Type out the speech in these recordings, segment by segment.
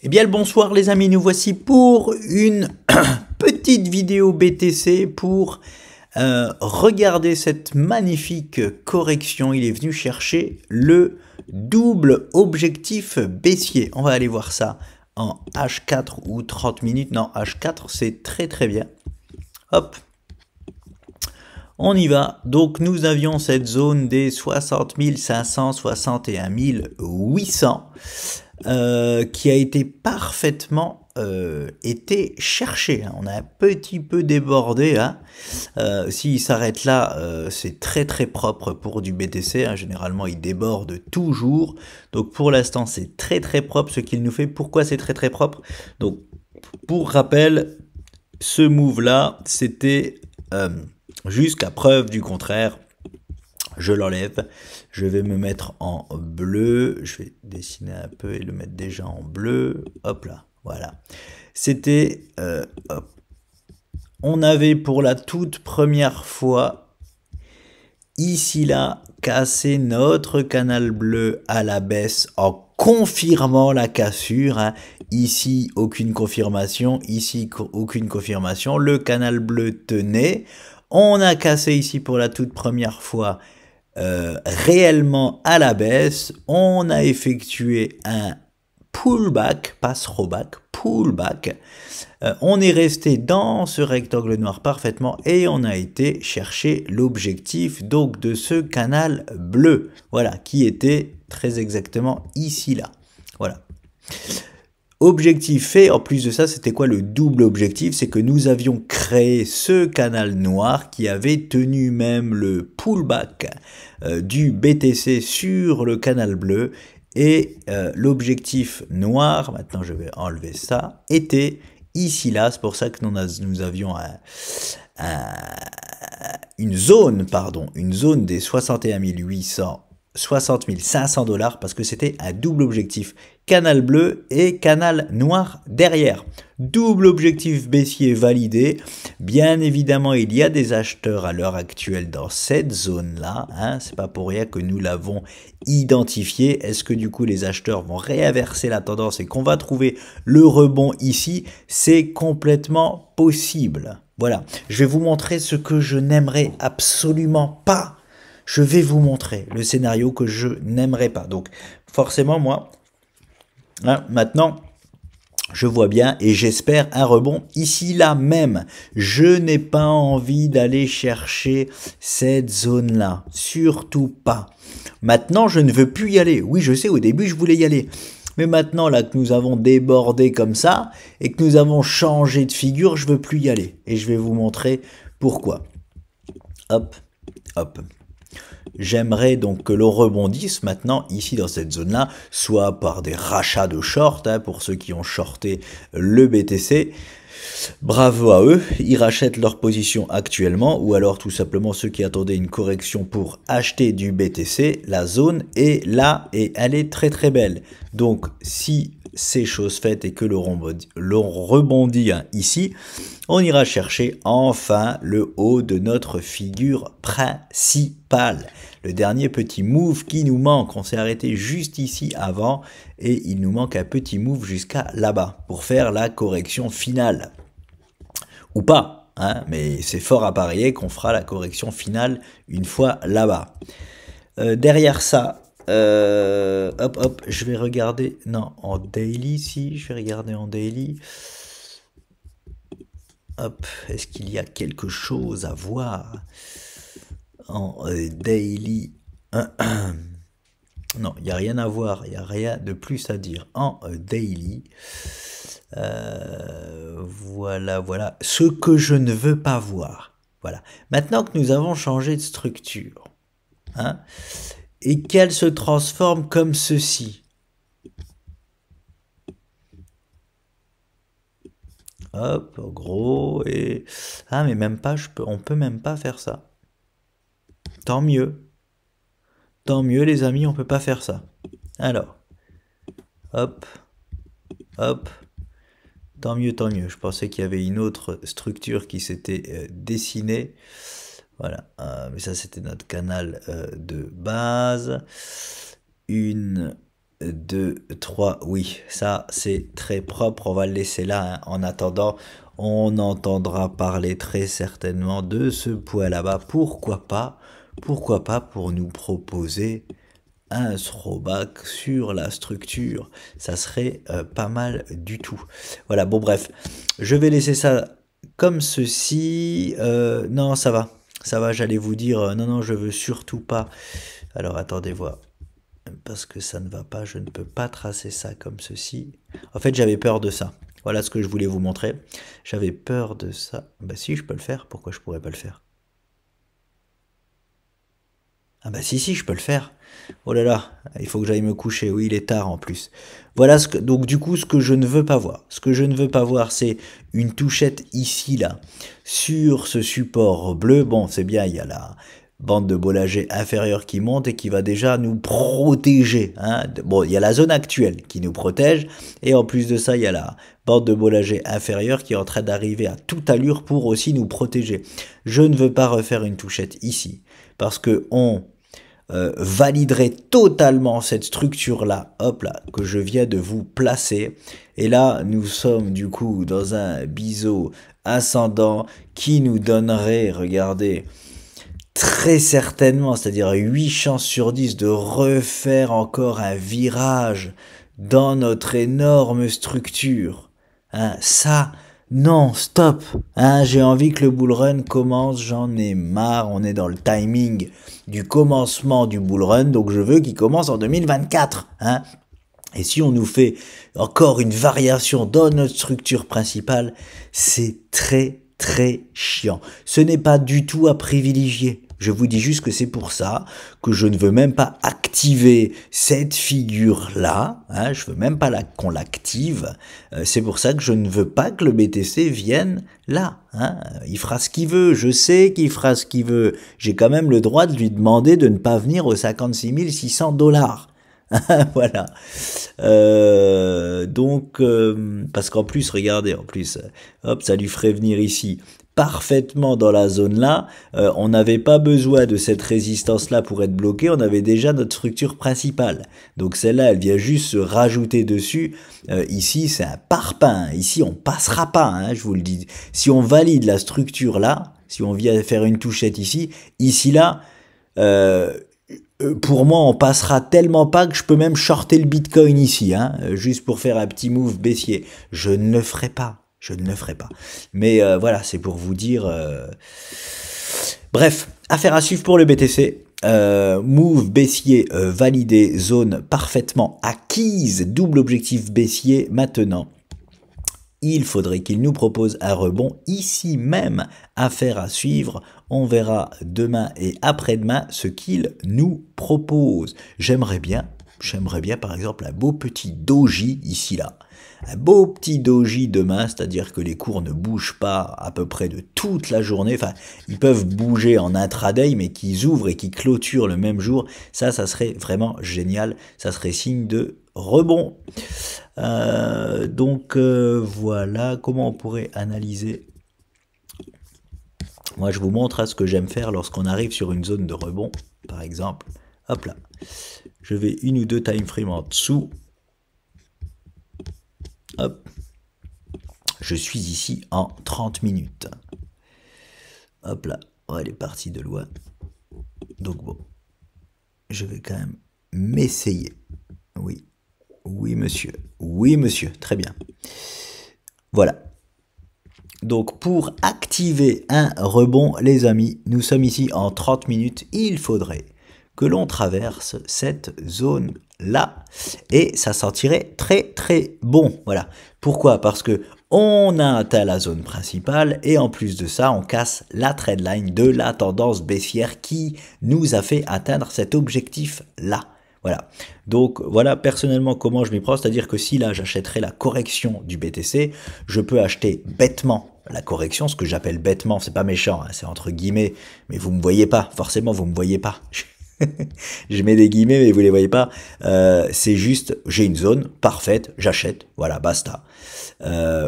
Eh bien le bonsoir les amis, nous voici pour une petite vidéo BTC pour regarder cette magnifique correction. Il est venu chercher le double objectif baissier. On va aller voir ça en H4 ou 30 minutes. Non, H4 c'est très bien. Hop, on y va. Donc nous avions cette zone des 60 500, 61 800 qui a été parfaitement été cherché. On a un petit peu débordé. Hein. S'il s'arrête là, c'est très propre pour du BTC. Hein. Généralement, il déborde toujours. Donc pour l'instant, c'est très propre ce qu'il nous fait. Pourquoi c'est très propre? Donc pour rappel, ce move-là, c'était jusqu'à preuve du contraire. Je l'enlève, je vais me mettre en bleu, je vais dessiner un peu et le mettre déjà en bleu, hop là, voilà. C'était, on avait pour la toute première fois, ici là, cassé notre canal bleu à la baisse en confirmant la cassure, hein. Ici aucune confirmation, ici aucune confirmation, le canal bleu tenait, on a cassé ici pour la toute première fois, réellement à la baisse, on a effectué un pullback, pas throwback, pullback. On est resté dans ce rectangle noir parfaitement et on a été chercher l'objectif donc de ce canal bleu, voilà, qui était très exactement ici là, voilà. Objectif fait, en plus de ça, c'était quoi le double objectif? C'est que nous avions créé ce canal noir qui avait tenu même le pullback du BTC sur le canal bleu. Et l'objectif noir, maintenant je vais enlever ça, était ici là. C'est pour ça que nous avions une zone des 61 800 60 500 $, parce que c'était un double objectif, canal bleu et canal noir derrière. Double objectif baissier validé. Bien évidemment, il y a des acheteurs à l'heure actuelle dans cette zone-là. Hein. C'est pas pour rien que nous l'avons identifié. Est-ce que du coup les acheteurs vont réinverser la tendance et qu'on va trouver le rebond ici? C'est complètement possible. Voilà, je vais vous montrer ce que je n'aimerais absolument pas. Je vais vous montrer le scénario que je n'aimerais pas. Donc, forcément, moi, hein, maintenant, je vois bien et j'espère un rebond ici, là même. Je n'ai pas envie d'aller chercher cette zone-là. Surtout pas. Maintenant, je ne veux plus y aller. Oui, je sais, au début, je voulais y aller. Mais maintenant, là, que nous avons débordé comme ça et que nous avons changé de figure, je ne veux plus y aller. Et je vais vous montrer pourquoi. Hop, hop. J'aimerais donc que l'on rebondisse maintenant ici dans cette zone-là, soit par des rachats de short, hein, pour ceux qui ont shorté le BTC. Bravo à eux, ils rachètent leur position actuellement, ou alors tout simplement ceux qui attendaient une correction pour acheter du BTC, la zone est là et elle est très belle. Donc si c'est chose faite et que l'on rebondit hein, ici, on ira chercher enfin le haut de notre figure principale. Le dernier petit move qui nous manque, on s'est arrêté juste ici avant et il nous manque un petit move jusqu'à là-bas pour faire la correction finale. Ou pas, hein, mais c'est fort à parier qu'on fera la correction finale une fois là-bas. Derrière ça, hop, je vais regarder, non, en daily, si, je vais regarder en daily. Hop, est-ce qu'il y a quelque chose à voir en daily? Non, il n'y a rien à voir, il n'y a rien de plus à dire en daily. Voilà, ce que je ne veux pas voir. Voilà. Maintenant que nous avons changé de structure, hein, et qu'elle se transforme comme ceci. Hop, gros, et... Ah, mais même pas, on peut même pas faire ça. Tant mieux. Tant mieux, les amis, on peut pas faire ça. Alors, hop, hop. Tant mieux, tant mieux. Je pensais qu'il y avait une autre structure qui s'était dessinée. Voilà, mais ça c'était notre canal de base. Une 2, 3, oui, ça c'est très propre, on va le laisser là, hein. En attendant, on entendra parler très certainement de ce poids là-bas, pourquoi pas pour nous proposer un throwback sur la structure, ça serait pas mal du tout. Voilà, bon bref, je vais laisser ça comme ceci, non ça va, j'allais vous dire, non non je veux surtout pas, alors attendez voir, parce que ça ne va pas, je ne peux pas tracer ça comme ceci. En fait, j'avais peur de ça. Voilà ce que je voulais vous montrer. J'avais peur de ça. Bah si, je peux le faire. Pourquoi je pourrais pas le faire? Ah bah si, je peux le faire. Oh là là, il faut que j'aille me coucher. Oui, il est tard en plus. Voilà ce que, donc du coup, ce que je ne veux pas voir. Ce que je ne veux pas voir, c'est une touchette ici, là, sur ce support bleu. Bon, c'est bien, il y a la bande de Bollinger inférieure qui monte et qui va déjà nous protéger, hein. Bon, il y a la zone actuelle qui nous protège, et en plus de ça, il y a la bande de Bollinger inférieure qui est en train d'arriver à toute allure pour aussi nous protéger. Je ne veux pas refaire une touchette ici, parce que on validerait totalement cette structure-là, hop là, que je viens de vous placer. Et là, nous sommes du coup dans un biseau ascendant qui nous donnerait, regardez, très certainement, c'est-à-dire 8 chances sur 10 de refaire encore un virage dans notre énorme structure. Hein, ça, non, stop. Hein, j'ai envie que le bull run commence, j'en ai marre, on est dans le timing du commencement du bull run, donc je veux qu'il commence en 2024. Hein. Et si on nous fait encore une variation dans notre structure principale, c'est très chiant. Ce n'est pas du tout à privilégier. Je vous dis juste que c'est pour ça que je ne veux même pas activer cette figure-là. Hein, je veux même pas qu'on l'active. C'est pour ça que je ne veux pas que le BTC vienne là. Hein. Il fera ce qu'il veut. Je sais qu'il fera ce qu'il veut. J'ai quand même le droit de lui demander de ne pas venir aux 56 600 $. Voilà. Donc, parce qu'en plus, regardez, en plus, hop, ça lui ferait venir ici parfaitement dans la zone là. On n'avait pas besoin de cette résistance là pour être bloqué. On avait déjà notre structure principale. Donc celle-là, elle vient juste se rajouter dessus. Ici, c'est un parpaing. Ici, on passera pas. Hein, je vous le dis. Si on valide la structure là, si on vient faire une touchette ici, là. Pour moi, on passera tellement pas que je peux même shorter le Bitcoin ici, hein, juste pour faire un petit move baissier. Je ne le ferai pas. Je ne le ferai pas. Mais voilà, c'est pour vous dire... Bref, affaire à suivre pour le BTC. Move baissier validé, zone parfaitement acquise, double objectif baissier maintenant. Il faudrait qu'il nous propose un rebond ici même, affaire à suivre. On verra demain et après-demain ce qu'il nous propose. J'aimerais bien par exemple un beau petit doji ici là. Un beau petit doji demain, c'est-à-dire que les cours ne bougent pas à peu près de toute la journée. Enfin, ils peuvent bouger en intraday, mais qu'ils ouvrent et qu'ils clôturent le même jour. Ça serait vraiment génial. Ça serait signe de rebond. Donc voilà comment on pourrait analyser. Moi je vous montre ce que j'aime faire lorsqu'on arrive sur une zone de rebond, par exemple. Hop là, je vais une ou deux time frames en dessous. Hop, je suis ici en 30 minutes. Hop là, oh, elle est partie de loin. Donc bon, je vais quand même m'essayer. Oui. Oui, monsieur. Oui, monsieur. Très bien. Voilà. Donc, pour activer un rebond, les amis, nous sommes ici en 30 minutes. Il faudrait que l'on traverse cette zone-là. Et ça sentirait très bon. Voilà. Pourquoi? Parce que on a atteint la zone principale et en plus de ça, on casse la trendline de la tendance baissière qui nous a fait atteindre cet objectif-là. Voilà, donc voilà personnellement comment je m'y prends, c'est-à-dire que si là j'achèterais la correction du BTC, je peux acheter bêtement la correction, ce que j'appelle bêtement, c'est pas méchant, hein, c'est entre guillemets, mais vous me voyez pas, forcément vous me voyez pas. Je mets des guillemets mais vous les voyez pas, c'est juste j'ai une zone parfaite, j'achète, voilà, basta.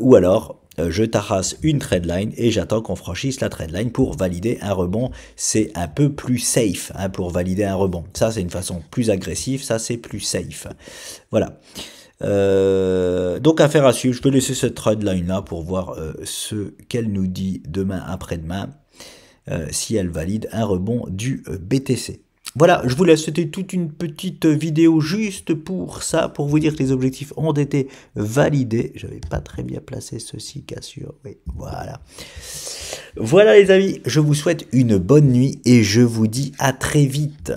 Ou alors je tarasse une trendline et j'attends qu'on franchisse la trendline pour valider un rebond. C'est un peu plus safe hein, pour valider un rebond. Ça, c'est une façon plus agressive, ça, c'est plus safe. Voilà. Donc, affaire à suivre. Je peux laisser cette trendline là pour voir ce qu'elle nous dit demain, après-demain, si elle valide un rebond du BTC. Voilà, je vous laisse, c'était toute une petite vidéo juste pour ça, pour vous dire que les objectifs ont été validés. J'avais pas très bien placé ceci, cassure, oui, voilà. Voilà les amis, je vous souhaite une bonne nuit et je vous dis à très vite.